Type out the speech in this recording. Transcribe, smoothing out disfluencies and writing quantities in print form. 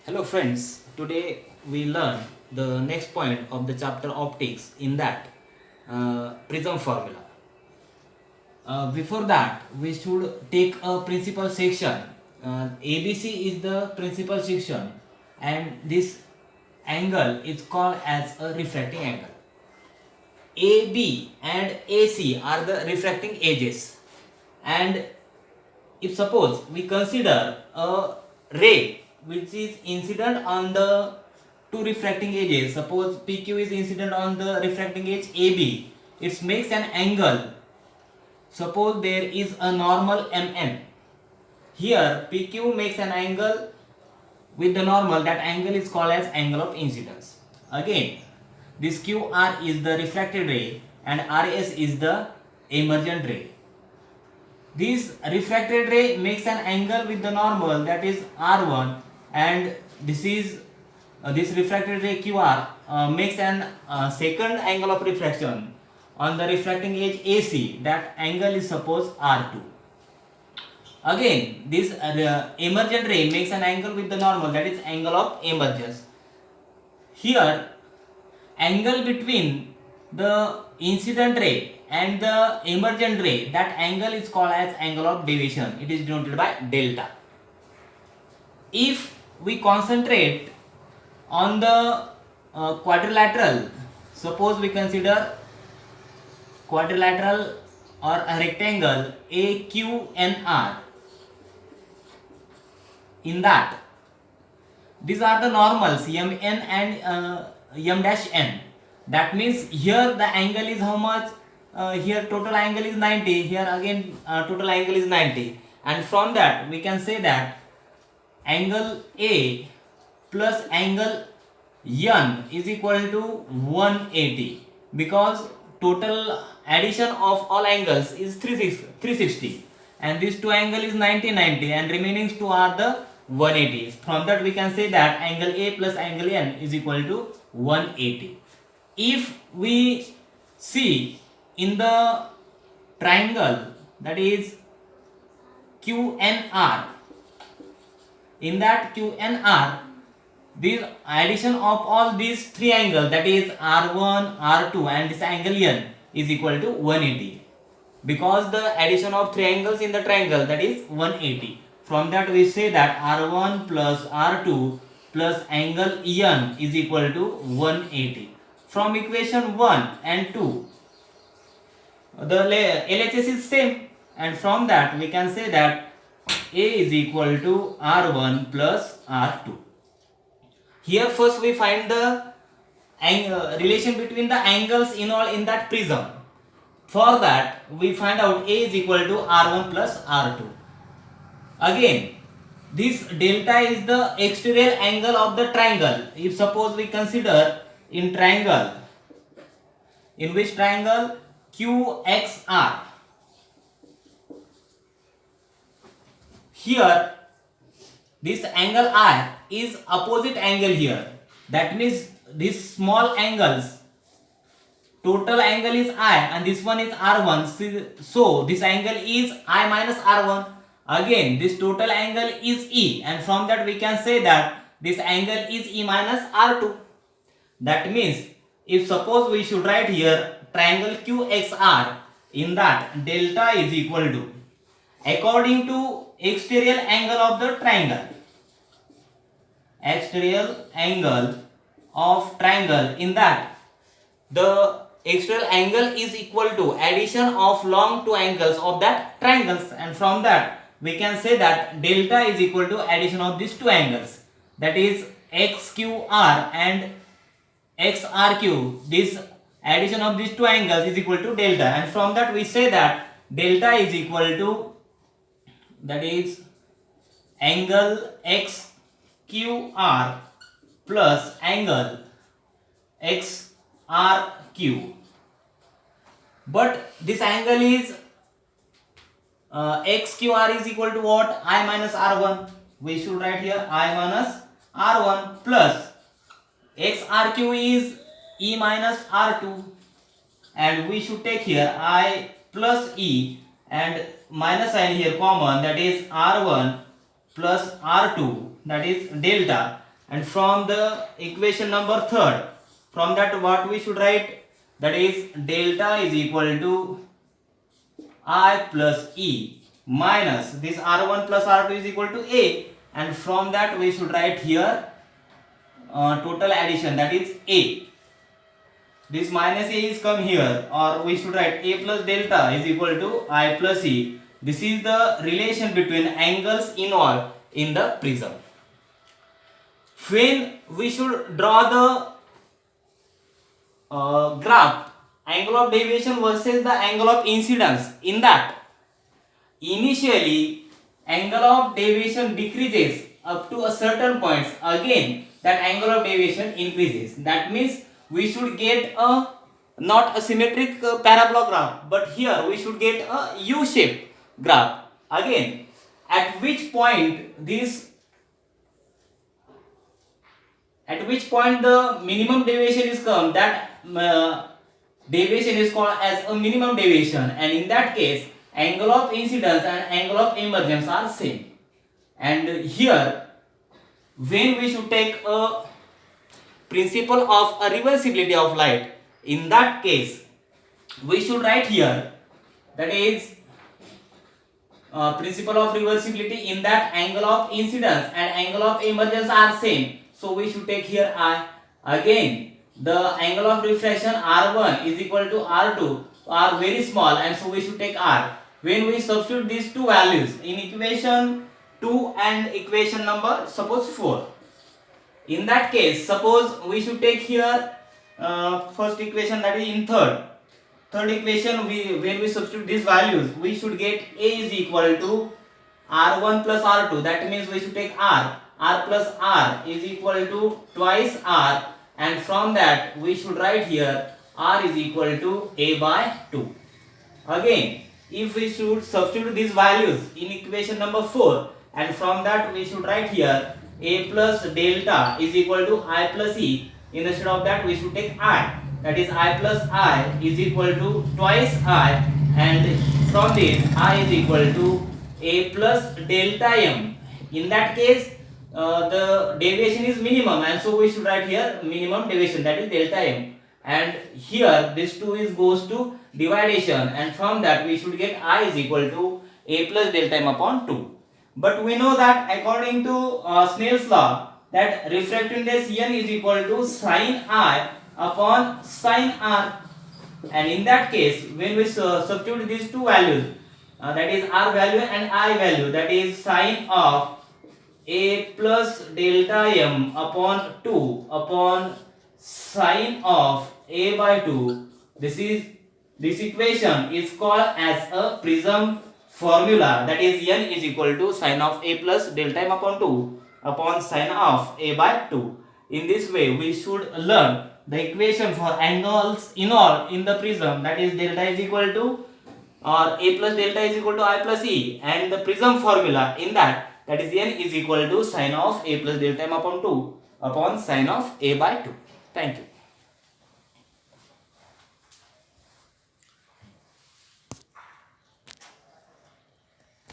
Hello friends, today we learn the next point of the chapter optics in that prism formula. Before that we should take a principal section. ABC is the principal section and this angle is called as a refracting angle. AB and AC are the refracting edges, and if suppose we consider a ray which is incident on the two refracting edges, suppose PQ is incident on the refracting edge AB, it makes an angle. Suppose there is a normal MN. Here PQ makes an angle with the normal, that angle is called as angle of incidence. Again, this QR is the refracted ray and RS is the emergent ray. This refracted ray makes an angle with the normal, that is R1, and this refracted ray QR makes an second angle of refraction on the refracting edge AC. That angle is suppose R2. Again, this emergent ray makes an angle with the normal, that is angle of emergence. Here, angle between the incident ray and the emergent ray, that angle is called as angle of deviation. It is denoted by delta. If we concentrate on the quadrilateral, suppose we consider quadrilateral or a rectangle AQNR. In that, these are the normals MN and M-N. That means here the angle is how much? Here total angle is 90. Here again total angle is 90. And from that we can say that angle A plus angle N is equal to 180, because total addition of all angles is 360 and these two angle is 90 and remaining two are the 180. From that we can say that angle A plus angle N is equal to 180. If we see in the triangle, that is QNR, in that QNR, this addition of all these three angles, that is R1, R2 and this angle N is equal to 180, because the addition of three angles in the triangle, that is 180. From that we say that R1 plus R2 plus angle N is equal to 180. From equation 1 and 2, the LHS is same, and from that we can say that A is equal to R1 plus R2. Here first we find the relation between the angles in that prism. For that we find out A is equal to R1 plus R2. Again, this delta is the exterior angle of the triangle. If suppose we consider in triangle, in which triangle? QXR. Here this angle I is opposite angle here. That means these small angles, total angle is I and this one is R1. So this angle is I minus R1. Again, this total angle is E, and from that we can say that this angle is E minus R2. That means if suppose we should write here triangle QXR, in that delta is equal to, according to exterior angle of the triangle, exterior angle of triangle, in that the exterior angle is equal to addition of long two angles of that triangles, and from that we can say that delta is equal to addition of these two angles, that is XQR and XRQ. This addition of these two angles is equal to delta, and from that we say that delta is equal to, that is angle XQR plus angle XRQ. But this angle is XQR is equal to what? I minus R1. We should write here I minus R1 plus XRQ is E minus R2, and we should take here I plus E and minus sign here common, that is R1 plus R2, that is delta, And from the equation number third, from that what we should write, that is delta is equal to I plus E minus this R1 plus R2 is equal to A, and from that we should write here total addition, that is A. This minus A is come here, or we should write A plus delta is equal to I plus E. This is the relation between angles involved in the prism. When we should draw the graph angle of deviation versus the angle of incidence, in that initially angle of deviation decreases up to a certain points, again that angle of deviation increases. That means we should get a not a symmetric parabola graph, but here we should get a U-shaped graph. Again, at which point the minimum deviation is come, that deviation is called as a minimum deviation, and in that case angle of incidence and angle of emergence are same. And here when we should take a principle of a reversibility of light, in that case we should write here, that is principle of reversibility, in that angle of incidence and angle of emergence are same, so we should take here I. Again the angle of refraction R1 is equal to R2 are very small, and so we should take R. When we substitute these two values in equation 2 and equation number suppose 4, in that case suppose we should take here first equation, that is in third equation, when we substitute these values we should get A is equal to R1 plus R2, that means we should take R plus R is equal to twice R, and from that we should write here R is equal to A by 2. Again if we should substitute these values in equation number 4, and from that we should write here A plus delta is equal to I plus E, instead of that we should take I, that is I plus I is equal to twice I, and from this I is equal to A plus delta M. In that case the deviation is minimum, and so we should write here minimum deviation, that is delta M, and here this 2 is goes to dividation, and from that we should get I is equal to A plus delta M upon 2. But we know that according to Snell's law, that refractive index N is equal to sin I upon sin R, and in that case when we substitute these two values, that is R value and I value, that is sin of A plus delta M upon 2 upon sin of A by 2, this equation is called as a prism formula, that is N is equal to sin of A plus delta M upon 2 upon sin of A by 2. In this way we should learn the equation for angles involved in the prism, that is delta is equal to or A plus delta is equal to I plus E, and the prism formula in that is N is equal to sin of A plus delta M upon 2 upon sin of A by 2. Thank you.